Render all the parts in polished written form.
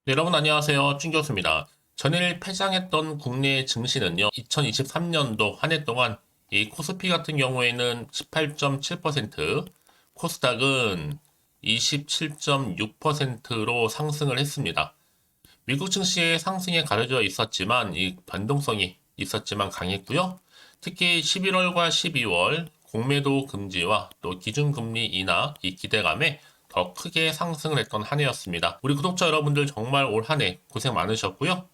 네, 여러분 안녕하세요. 준 교수입니다. 전일 폐장했던 국내 증시는요, 2023년도 한 해 동안 이 코스피 같은 경우에는 18.7%, 코스닥은 27.6%로 상승을 했습니다. 미국 증시의 상승에 가려져 있었지만 이 변동성이 있었지만 강했고요. 특히 11월과 12월 공매도 금지와 또 기준금리 인하 이 기대감에 더 크게 상승을 했던 한 해였습니다. 우리 구독자 여러분들 정말 올 한 해 고생 많으셨고요.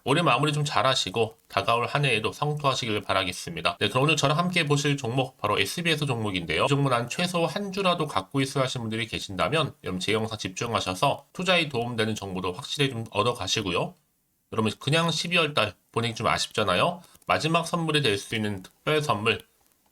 올해 마무리 좀 잘하시고 다가올 한 해에도 성투하시길 바라겠습니다. 네, 그럼 오늘 저랑 함께 보실 종목 바로 SBS 종목인데요. 이 종목은 한 최소 한 주라도 갖고 있어야 하시는 분들이 계신다면 여러분 제 영상 집중하셔서 투자에 도움되는 정보도 확실히 좀 얻어 가시고요. 여러분 그냥 12월 달 보내기 좀 아쉽잖아요. 마지막 선물이 될 수 있는 특별 선물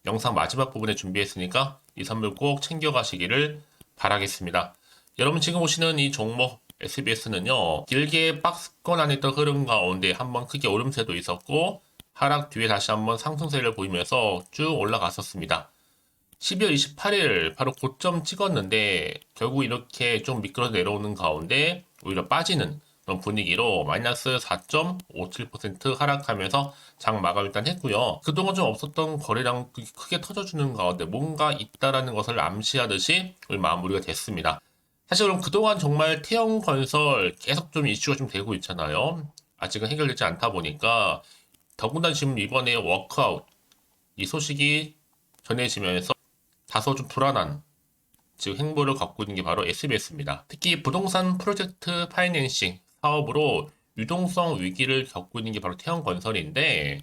영상 마지막 부분에 준비했으니까 이 선물 꼭 챙겨가시기를 바라겠습니다. 여러분 지금 보시는 이 종목 SBS는요, 길게 박스권 안에 있던 흐름 가운데 한번 크게 오름세도 있었고, 하락 뒤에 다시 한번 상승세를 보이면서 쭉 올라갔었습니다. 12월 28일 바로 고점 찍었는데, 결국 이렇게 좀 미끄러 내려오는 가운데, 오히려 빠지는 그런 분위기로 마이너스 4.57% 하락하면서 장 마감 일단 했고요. 그동안 좀 없었던 거래량 크게 터져주는 가운데 뭔가 있다라는 것을 암시하듯이 오늘 마무리가 됐습니다. 사실 그럼 그동안 정말 태형건설 계속 좀 이슈가 좀 되고 있잖아요. 아직은 해결되지 않다 보니까 더군다나 지금 이번에 워크아웃 이 소식이 전해지면서 다소 좀 불안한 즉 행보를 갖고 있는 게 바로 SBS입니다. 특히 부동산 프로젝트 파이낸싱 사업으로 유동성 위기를 겪고 있는 게 바로 태형건설인데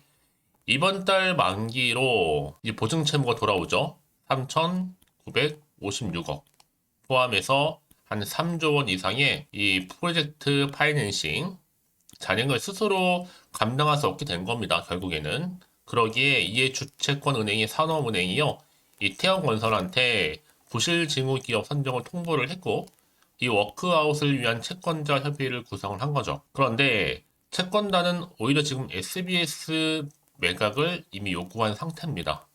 이번 달 만기로 이제 보증 채무가 돌아오죠. 3,956억 포함해서 한 3조 원 이상의 이 프로젝트 파이낸싱 잔액을 스스로 감당할 수 없게 된 겁니다. 결국에는. 그러기에 이에 주채권 은행이 산업은행이요. 이 태형건설한테 부실징후기업 선정을 통보를 했고 이 워크아웃을 위한 채권자 협의를 구성을 한 거죠. 그런데 채권단은 오히려 지금 SBS 매각을 이미 요구한 상태입니다.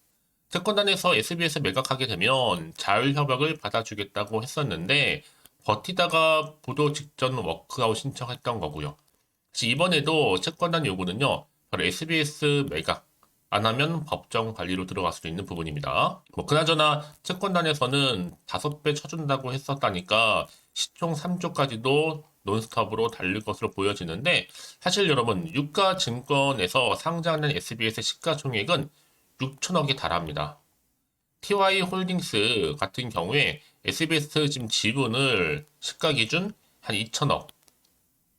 채권단에서 SBS 매각하게 되면 자율협약을 받아주겠다고 했었는데 버티다가 부도 직전 워크아웃 신청했던 거고요. 이번에도 채권단 요구는요, 바로 SBS 매각 안 하면 법정 관리로 들어갈 수도 있는 부분입니다. 뭐 그나저나 채권단에서는 5배 쳐준다고 했었다니까 시총 3조까지도 논스톱으로 달릴 것으로 보여지는데 사실 여러분 유가증권에서 상장된 SBS 시가총액은 6천억에 달합니다. TY 홀딩스 같은 경우에 SBS 지금 지분을 시가 기준 한 2천억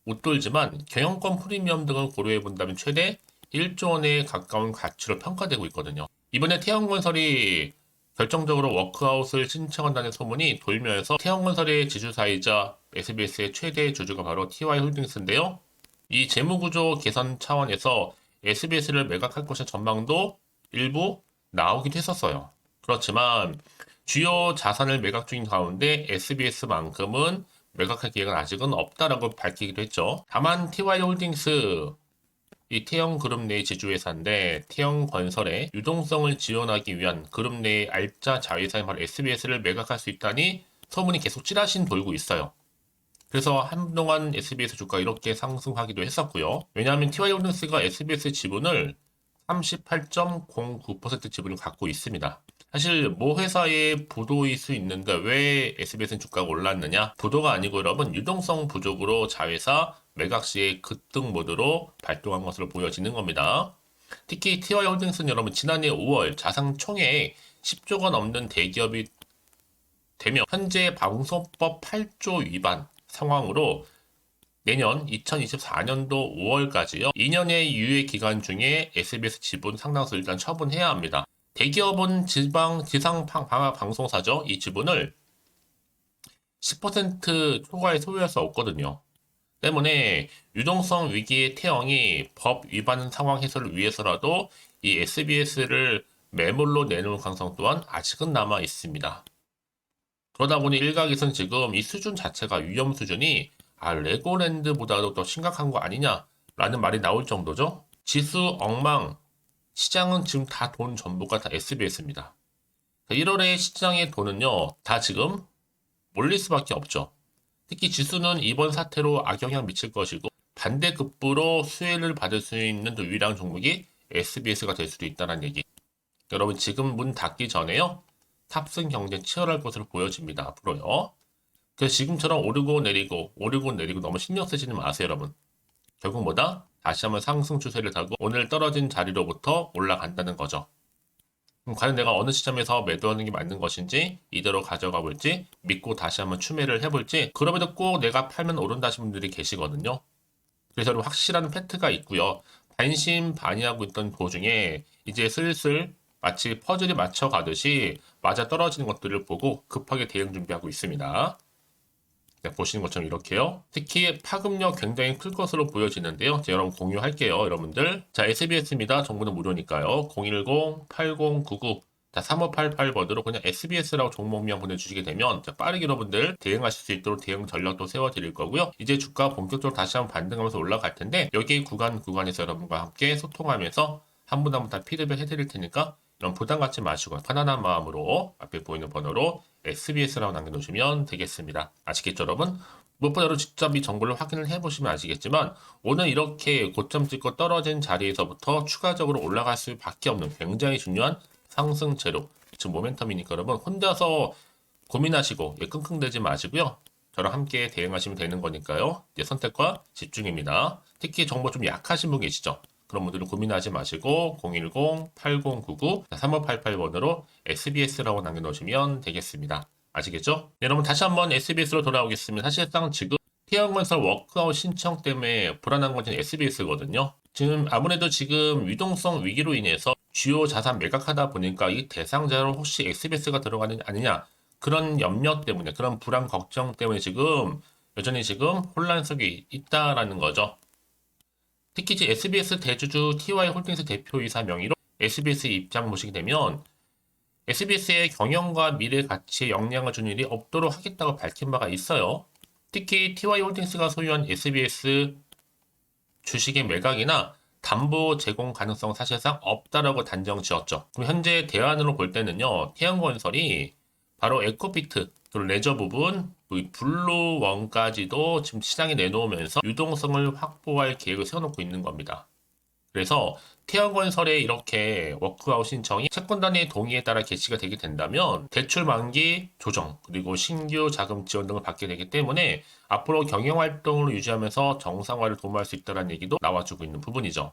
웃돌지만 경영권 프리미엄 등을 고려해 본다면 최대 1조 원에 가까운 가치로 평가되고 있거든요. 이번에 태형건설이 결정적으로 워크아웃을 신청한다는 소문이 돌면서 태형건설의 지주사이자 SBS의 최대 주주가 바로 TY홀딩스인데요. 이 재무구조 개선 차원에서 SBS를 매각할 것의 전망도 일부 나오기도 했었어요. 그렇지만 주요 자산을 매각 중인 가운데 SBS만큼은 매각할 계획은 아직은 없다라고 밝히기도 했죠. 다만 TY홀딩스 이 태형그룹 내 지주회사인데 태형건설의 유동성을 지원하기 위한 그룹 내의 알짜 자회사인 바로 SBS를 매각할 수 있다니 소문이 계속 찌라신 돌고 있어요. 그래서 한동안 SBS 주가 이렇게 상승하기도 했었고요. 왜냐하면 TY홀딩스가 SBS 지분을 38.09% 지분을 갖고 있습니다. 사실 모 회사의 부도일 수 있는데 왜 SBS는 주가가 올랐느냐? 부도가 아니고 여러분 유동성 부족으로 자회사 매각 시에 급등 모드로 발동한 것으로 보여지는 겁니다. 특히 TY홀딩스는 여러분 지난해 5월 자산 총액 10조가 넘는 대기업이 되며 현재 방송법 8조 위반 상황으로 내년 2024년도 5월까지요. 2년의 유예 기간 중에 SBS 지분 상당수 일단 처분해야 합니다. 대기업은 지상 방송사죠. 이 지분을 10% 초과에 소유할 수 없거든요. 때문에 유동성 위기의 태형이 법 위반 상황 해소를 위해서라도 이 SBS를 매물로 내놓을 가능성 또한 아직은 남아 있습니다. 그러다 보니 일각에서는 지금 이 수준 자체가 위험 수준이 레고랜드보다도 더 심각한 거 아니냐라는 말이 나올 정도죠. 지수 엉망, 시장은 지금 다 돈 전부가 다 SBS입니다. 1월에 시장의 돈은요, 다 지금 몰릴 수밖에 없죠. 특히 지수는 이번 사태로 악영향 미칠 것이고 반대급부로 수혜를 받을 수 있는 또 유일한 종목이 SBS가 될 수도 있다는 얘기. 여러분 지금 문 닫기 전에요. 탑승 경쟁 치열할 것으로 보여집니다. 앞으로요. 그래서 지금처럼 오르고 내리고 너무 신경 쓰지는 마세요, 여러분. 결국 뭐다? 다시 한번 상승 추세를 타고 오늘 떨어진 자리로부터 올라간다는 거죠. 그럼 과연 내가 어느 시점에서 매도하는 게 맞는 것인지 이대로 가져가 볼지 믿고 다시 한번 추매를 해볼지 그럼에도 꼭 내가 팔면 오른다 하신 분들이 계시거든요. 그래서 여러분 확실한 팩트가 있고요. 반신반의하고 있던 도중에 이제 슬슬 마치 퍼즐이 맞춰가듯이 맞아 떨어지는 것들을 보고 급하게 대응 준비하고 있습니다. 네, 보시는 것처럼 이렇게요. 특히 파급력 굉장히 클 것으로 보여지는데요. 제가 여러분 공유할게요. 여러분들. 자, SBS입니다. 정보는 무료니까요. 010-8099 자, 3588번으로 그냥 SBS라고 종목명 보내주시게 되면 빠르게 여러분들 대응하실 수 있도록 대응 전략도 세워드릴 거고요. 이제 주가 본격적으로 다시 한번 반등하면서 올라갈 텐데 여기 구간에서 여러분과 함께 소통하면서 한 분 한 분 다 피드백 해드릴 테니까 이런 부담 갖지 마시고 편안한 마음으로 앞에 보이는 번호로 SBS라고 남겨놓으시면 되겠습니다. 아시겠죠, 여러분? 무엇보다 여러분 직접 이 정보를 확인을 해보시면 아시겠지만 오늘 이렇게 고점 찍고 떨어진 자리에서부터 추가적으로 올라갈 수밖에 없는 굉장히 중요한 상승 재료 지금 모멘텀이니까 여러분 혼자서 고민하시고 끙끙대지 마시고요. 저랑 함께 대응하시면 되는 거니까요. 이제 선택과 집중입니다. 특히 정보 좀 약하신 분 계시죠? 그런 분들은 고민하지 마시고 010-8099-3588번으로 SBS라고 남겨놓으시면 되겠습니다. 아시겠죠? 네, 여러분 다시 한번 SBS로 돌아오겠습니다. 사실상 지금 태양건설 워크아웃 신청 때문에 불안한 건 SBS거든요. 지금 아무래도 지금 유동성 위기로 인해서 주요 자산 매각하다 보니까 이 대상자로 혹시 SBS가 들어가는 아니냐 그런 염려 때문에 그런 불안 걱정 때문에 지금 여전히 지금 혼란 속에 있다라는 거죠. 특히 이제 SBS 대주주 TY홀딩스 대표이사 명의로 SBS 입장 모시게 되면 SBS의 경영과 미래 가치에 영향을 주는 일이 없도록 하겠다고 밝힌 바가 있어요. 특히 TY홀딩스가 소유한 SBS 주식의 매각이나 담보 제공 가능성 사실상 없다라고 단정 지었죠. 그럼 현재 대안으로 볼 때는요, 태양건설이 바로 에코피트, 그리고 레저 부분, 블루원까지도 지금 시장에 내놓으면서 유동성을 확보할 계획을 세워놓고 있는 겁니다. 그래서 태양건설의 이렇게 워크아웃 신청이 채권단의 동의에 따라 개시가 되게 된다면 대출 만기 조정 그리고 신규 자금 지원 등을 받게 되기 때문에 앞으로 경영활동을 유지하면서 정상화를 도모할 수 있다는 얘기도 나와주고 있는 부분이죠.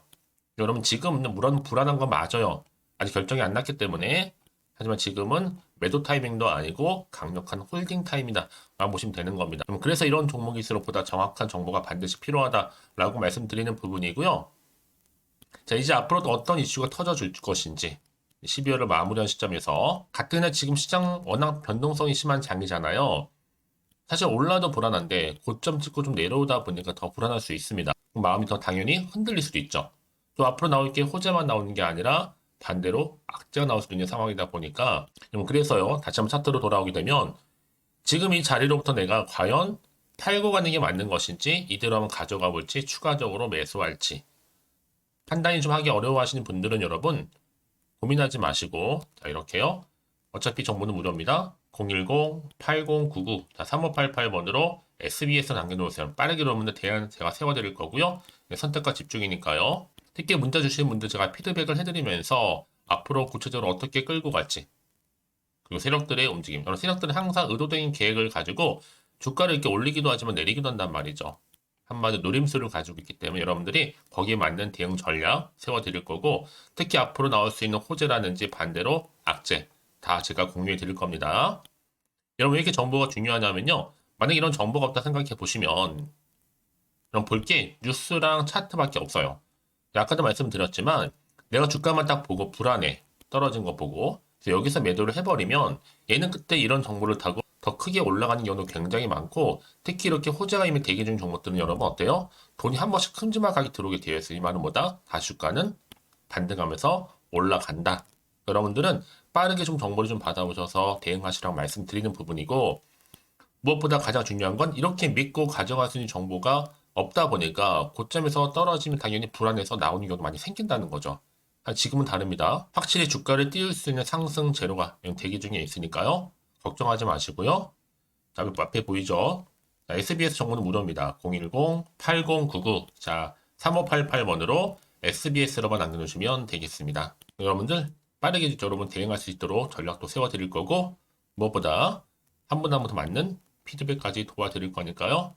여러분 지금은 물론 불안한 건 맞아요. 아직 결정이 안 났기 때문에 하지만 지금은 매도 타이밍도 아니고 강력한 홀딩 타임이다 라고 보시면 되는 겁니다. 그래서 이런 종목일수록 보다 정확한 정보가 반드시 필요하다라고 말씀드리는 부분이고요. 자, 이제 앞으로도 어떤 이슈가 터져줄 것인지 12월을 마무리한 시점에서 같은 해 지금 시장 워낙 변동성이 심한 장이잖아요. 사실 올라도 불안한데 고점 찍고 좀 내려오다 보니까 더 불안할 수 있습니다. 마음이 더 당연히 흔들릴 수도 있죠. 또 앞으로 나올 게 호재만 나오는 게 아니라 반대로 악재가 나올 수도 있는 상황이다 보니까 그래서요. 다시 한번 차트로 돌아오게 되면 지금 이 자리로부터 내가 과연 팔고 가는 게 맞는 것인지 이대로 한번 가져가 볼지 추가적으로 매수할지 판단이 좀 하기 어려워하시는 분들은 여러분 고민하지 마시고 자 이렇게요. 어차피 정보는 무료입니다. 010-8099 3588번으로 SBS 남겨놓으세요. 빠르게 여러분들 대안 제가 세워드릴 거고요. 네, 선택과 집중이니까요. 특히 문자 주시는 분들 제가 피드백을 해드리면서 앞으로 구체적으로 어떻게 끌고 갈지 그리고 세력들의 움직임. 세력들은 항상 의도적인 계획을 가지고 주가를 이렇게 올리기도 하지만 내리기도 한단 말이죠. 한마디로 노림수를 가지고 있기 때문에 여러분들이 거기에 맞는 대응 전략 세워드릴 거고 특히 앞으로 나올 수 있는 호재라든지 반대로 악재 다 제가 공유해 드릴 겁니다. 여러분 왜 이렇게 정보가 중요하냐면요. 만약에 이런 정보가 없다 생각해 보시면 그럼 볼 게 뉴스랑 차트밖에 없어요. 아까도 말씀드렸지만 내가 주가만 딱 보고 불안해 떨어진 거 보고 그래서 여기서 매도를 해버리면 얘는 그때 이런 정보를 타고 더 크게 올라가는 경우도 굉장히 많고 특히 이렇게 호재가 이미 대기 중인 종목들은 여러분 어때요? 돈이 한 번씩 큼지막하게 들어오게 되어 있어요. 이 말은 뭐다? 다시 주가는 반등하면서 올라간다. 여러분들은 빠르게 좀 정보를 좀 받아오셔서 대응하시라고 말씀드리는 부분이고 무엇보다 가장 중요한 건 이렇게 믿고 가져갈 수 있는 정보가 없다 보니까 고점에서 떨어지면 당연히 불안해서 나오는 경우도 많이 생긴다는 거죠. 지금은 다릅니다. 확실히 주가를 띄울 수 있는 상승 재료가 대기 중에 있으니까요. 걱정하지 마시고요. 자, 앞에 보이죠? SBS 정보는 무료입니다. 010-8099 자 3588번으로 SBS로만 남겨주시면 되겠습니다. 여러분들 빠르게 여러분 대응할 수 있도록 전략도 세워드릴 거고 무엇보다 한 분 한 분 더 맞는 피드백까지 도와드릴 거니까요.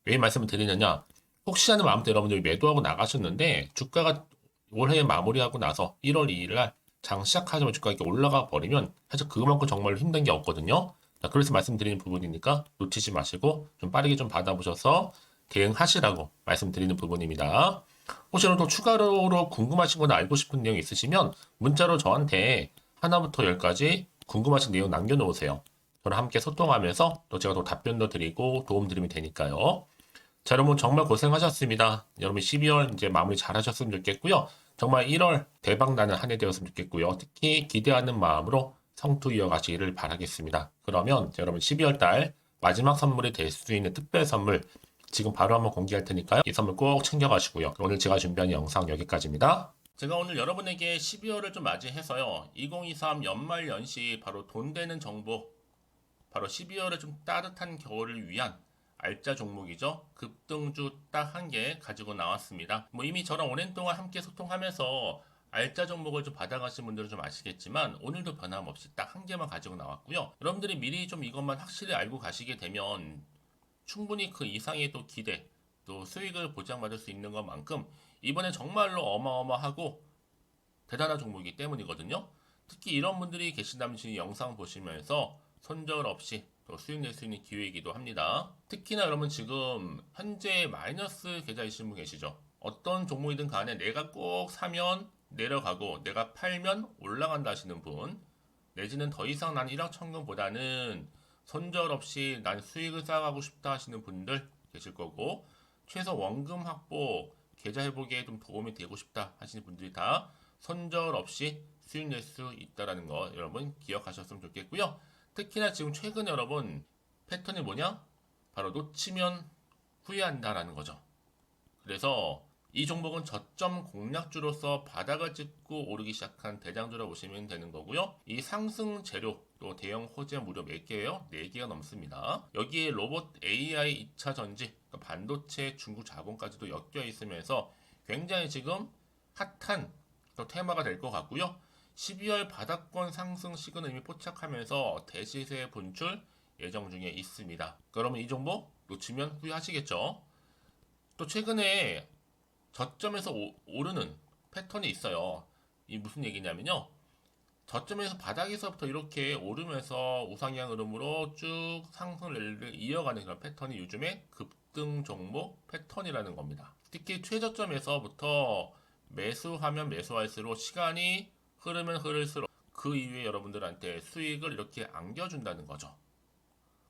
왜 말씀을 드리느냐? 혹시 하는 마음도 여러분들이 매도하고 나가셨는데 주가가 올해 마무리하고 나서 1월 2일 날 장 시작하자마자 주가가 이렇게 올라가 버리면 사실 그만큼 정말로 힘든 게 없거든요. 자, 그래서 말씀드리는 부분이니까 놓치지 마시고 좀 빠르게 좀 받아보셔서 대응하시라고 말씀드리는 부분입니다. 혹시라도 추가로 궁금하신 거나 알고 싶은 내용 있으시면 문자로 저한테 하나부터 열까지 궁금하신 내용 남겨놓으세요. 저랑 함께 소통하면서 또 제가 더 답변도 드리고 도움 드리면 되니까요. 자, 여러분 정말 고생하셨습니다. 여러분 12월 이제 마무리 잘 하셨으면 좋겠고요. 정말 1월 대박 나는 한 해 되었으면 좋겠고요. 특히 기대하는 마음으로 성투 이어가시기를 바라겠습니다. 그러면 여러분 12월 달 마지막 선물이 될 수 있는 특별 선물 지금 바로 한번 공개할 테니까요. 이 선물 꼭 챙겨가시고요. 오늘 제가 준비한 영상 여기까지입니다. 제가 오늘 여러분에게 12월을 좀 맞이해서요. 2023 연말 연시 바로 돈 되는 정보, 바로 12월에 좀 따뜻한 겨울을 위한 알짜 종목이죠. 급등주 딱 한 개 가지고 나왔습니다. 뭐 이미 저랑 오랜 동안 함께 소통하면서 알짜 종목을 좀 받아가신 분들은 좀 아시겠지만 오늘도 변함없이 딱 한 개만 가지고 나왔고요. 여러분들이 미리 좀 이것만 확실히 알고 가시게 되면 충분히 그 이상의 또 기대, 또 수익을 보장받을 수 있는 것만큼 이번에 정말로 어마어마하고 대단한 종목이기 때문이거든요. 특히 이런 분들이 계신다면 지금 영상 보시면서 손절 없이 또 수익 낼 수 있는 기회이기도 합니다. 특히나 여러분 지금 현재 마이너스 계좌이신 분 계시죠? 어떤 종목이든 간에 내가 꼭 사면 내려가고 내가 팔면 올라간다 하시는 분, 내지는 더 이상 난 일확천금보다는 손절 없이 난 수익을 쌓아가고 싶다 하시는 분들 계실 거고, 최소 원금 확보, 계좌 회복에 좀 도움이 되고 싶다 하시는 분들이 다 손절 없이 수익 낼 수 있다는 거 여러분 기억하셨으면 좋겠고요. 특히나 지금 최근에 여러분 패턴이 뭐냐? 바로 놓치면 후회한다라는 거죠. 그래서 이 종목은 저점 공략주로서 바닥을 찍고 오르기 시작한 대장주라고 보시면 되는 거고요. 이 상승 재료 또 대형 호재 무려 몇 개예요? 4개가 넘습니다. 여기에 로봇 AI 2차 전지, 그러니까 반도체 중국 자본까지도 엮여 있으면서 굉장히 지금 핫한 또 테마가 될 것 같고요. 12월 바닥권 상승 시그널 이미 포착하면서 대시세 분출 예정 중에 있습니다. 그러면 이 종목 놓치면 후회하시겠죠? 또 최근에 저점에서 오르는 패턴이 있어요. 이 무슨 얘기냐면요. 저점에서 바닥에서부터 이렇게 오르면서 우상향 흐름으로 쭉 상승을 이어가는 그런 패턴이 요즘에 급등 종목 패턴이라는 겁니다. 특히 최저점에서부터 매수하면 매수할수록 시간이 흐르면 흐를수록 그 이후에 여러분들한테 수익을 이렇게 안겨준다는 거죠.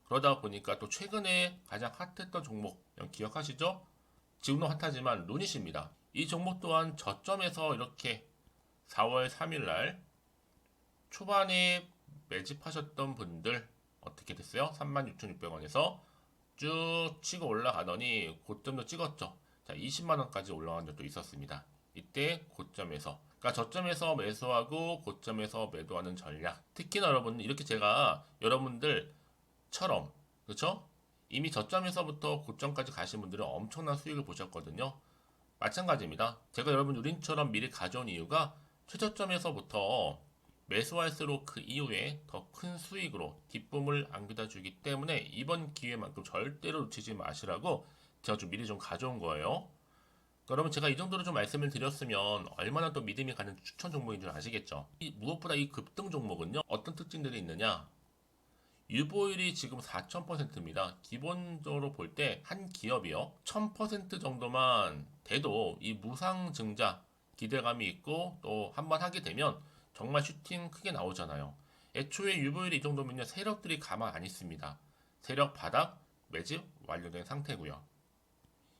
그러다 보니까 또 최근에 가장 핫했던 종목 기억하시죠? 지금도 핫하지만 루닛입니다. 이 종목 또한 저점에서 이렇게 4월 3일 날 초반에 매집하셨던 분들 어떻게 됐어요? 36,600원에서 쭉 치고 올라가더니 고점도 찍었죠. 자, 20만 원까지 올라간 적도 있었습니다. 이때 고점에서, 그러니까 저점에서 매수하고 고점에서 매도하는 전략. 특히나 여러분 이렇게 제가 여러분들처럼 그렇죠? 이미 저점에서부터 고점까지 가신 분들은 엄청난 수익을 보셨거든요. 마찬가지입니다. 제가 여러분 우린처럼 미리 가져온 이유가 최저점에서부터 매수할수록 그 이후에 더 큰 수익으로 기쁨을 안겨다 주기 때문에 이번 기회만큼 절대로 놓치지 마시라고 제가 좀 미리 좀 가져온 거예요. 그러면 제가 이 정도로 좀 말씀을 드렸으면 얼마나 또 믿음이 가는 추천 종목인 줄 아시겠죠? 무엇보다 이 급등 종목은요, 어떤 특징들이 있느냐? 유보율이 지금 4000%입니다. 기본적으로 볼 때 한 기업이요. 1000% 정도만 돼도 이 무상증자 기대감이 있고 또 한번 하게 되면 정말 슈팅 크게 나오잖아요. 애초에 유보율이 이 정도면요. 세력들이 가만 안 있습니다. 세력 바닥 매집 완료된 상태고요.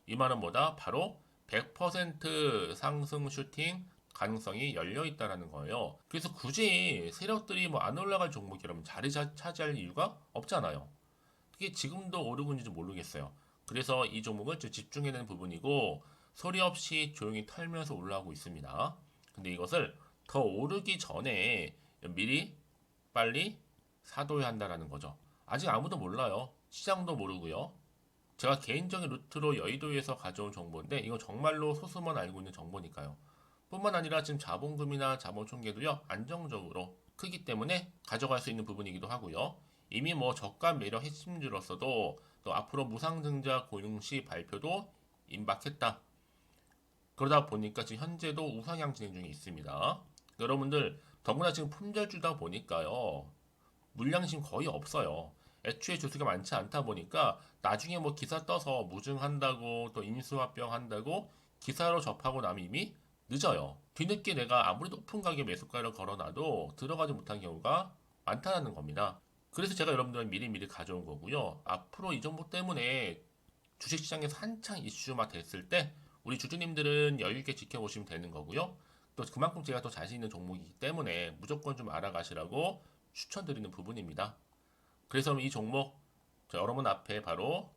이 말은 뭐다? 바로 100% 상승 슈팅 가능성이 열려 있다라는 거예요. 그래서 굳이 세력들이 뭐 안 올라갈 종목이 여러분 자리 차지할 이유가 없잖아요. 그게 지금도 오르고 있는지 모르겠어요. 그래서 이 종목은 좀 집중해야 되는 부분이고 소리 없이 조용히 털면서 올라오고 있습니다. 근데 이것을 더 오르기 전에 미리 빨리 사둬야 한다라는 거죠. 아직 아무도 몰라요. 시장도 모르고요. 제가 개인적인 루트로 여의도에서 가져온 정보인데 이건 정말로 소수만 알고 있는 정보니까요. 뿐만 아니라 지금 자본금이나 자본총계도요 안정적으로 크기 때문에 가져갈 수 있는 부분이기도 하고요. 이미 뭐 저가 매력 핵심주로서도 또 앞으로 무상증자 고용시 발표도 임박했다. 그러다 보니까 지금 현재도 우상향 진행 중에 있습니다. 여러분들 더구나 지금 품절주다 보니까요. 물량이 지금 거의 없어요. 애초에 주수가 많지 않다 보니까 나중에 뭐 기사 떠서 무증한다고 또 인수합병 한다고 기사로 접하고 나면 이미 늦어요. 뒤늦게 내가 아무리 높은 가격 매수가를 걸어놔도 들어가지 못한 경우가 많다는 겁니다. 그래서 제가 여러분들 미리미리 가져온 거고요. 앞으로 이 정보 때문에 주식시장에서 한창 이슈가 됐을 때 우리 주주님들은 여유있게 지켜보시면 되는 거고요. 또 그만큼 제가 더 자신 있는 종목이기 때문에 무조건 좀 알아가시라고 추천드리는 부분입니다. 그래서 이 종목 여러분 앞에 바로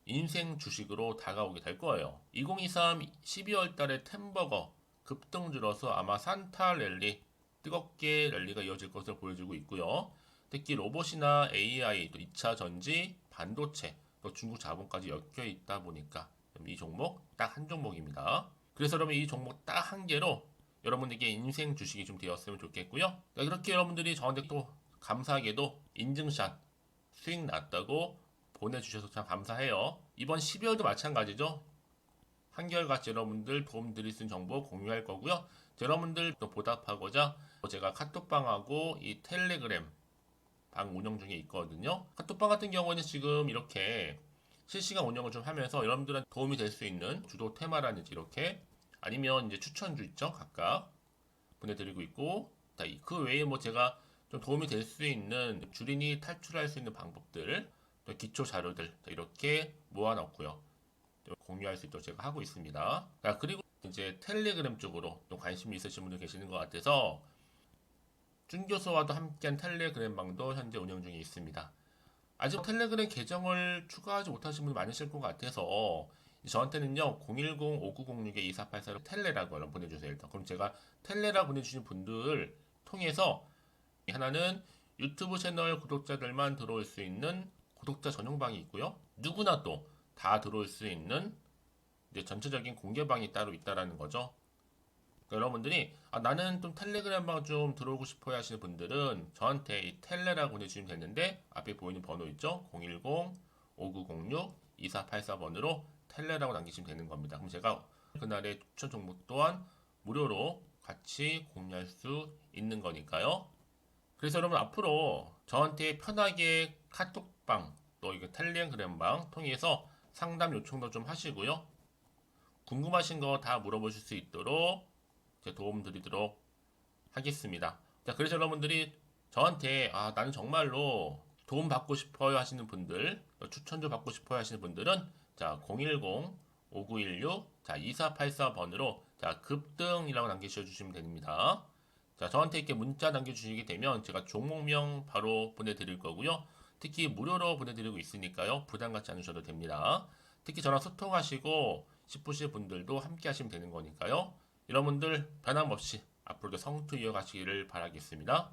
인생 주식으로 다가오게 될 거예요. 2023 12월 달에 템버거 급등주로서 아마 산타 랠리 뜨겁게 랠리가 이어질 것을 보여주고 있고요. 특히 로봇이나 AI, 또 2차 전지, 반도체, 또 중국 자본까지 엮여 있다 보니까 이 종목 딱 한 종목입니다. 그래서 여러분 이 종목 딱 한 개로 여러분에게 인생 주식이 좀 되었으면 좋겠고요. 그렇게 여러분들이 저한테 또 감사하게도 인증샷 수익 났다고 보내주셔서 참 감사해요. 이번 12월도 마찬가지죠. 한결같이 여러분들 도움 드릴 수 있는 정보 공유할 거고요. 여러분들 또 보답하고자 제가 카톡방하고 이 텔레그램 방 운영 중에 있거든요. 카톡방 같은 경우는 지금 이렇게 실시간 운영을 좀 하면서 여러분들한테 도움이 될 수 있는 주도 테마라든지 이렇게 아니면 이제 추천주 있죠. 각각 보내드리고 있고 그 외에 뭐 제가 좀 도움이 될 수 있는 주린이 탈출할 수 있는 방법들 또 기초 자료들 이렇게 모아놓고요. 공유할 수 있도록 제가 하고 있습니다. 그리고 이제 텔레그램 쪽으로 좀 관심이 있으신 분들 계시는 것 같아서 준교수와도 함께한 텔레그램 방도 현재 운영 중에 있습니다. 아직 텔레그램 계정을 추가하지 못하신 분이 많으실 것 같아서 저한테는요 010-5906-2484로 텔레라고 보내주세요. 일단 그럼 제가 텔레라 보내주신 분들 통해서 하나는 유튜브 채널 구독자들만 들어올 수 있는 구독자 전용방이 있고요. 누구나 또 다 들어올 수 있는 이제 전체적인 공개방이 따로 있다라는 거죠. 그러니까 여러분들이 나는 좀 텔레그램 방 좀 들어오고 싶어야 하시는 분들은 저한테 이 텔레라고 보내주시면 되는데 앞에 보이는 번호 있죠? 010-5906-2484번으로 텔레라고 남기시면 되는 겁니다. 그럼 제가 그날의 추천 종목 또한 무료로 같이 공유할 수 있는 거니까요. 그래서 여러분 앞으로 저한테 편하게 카톡방 또 이거 텔레그램방 통해서 상담 요청도 좀 하시고요. 궁금하신 거 다 물어보실 수 있도록 제가 도움 드리도록 하겠습니다. 자, 그래서 여러분들이 저한테 나는 정말로 도움 받고 싶어요 하시는 분들, 추천도 받고 싶어요 하시는 분들은 자, 010-5916 자, 2484번으로 자, 급등이라고 남기셔 주시면 됩니다. 자, 저한테 이렇게 문자 남겨주시게 되면 제가 종목명 바로 보내드릴 거고요. 특히 무료로 보내드리고 있으니까요. 부담 갖지 않으셔도 됩니다. 특히 저랑 소통하시고 싶으신 분들도 함께 하시면 되는 거니까요. 여러분들 변함없이 앞으로도 성투 이어가시기를 바라겠습니다.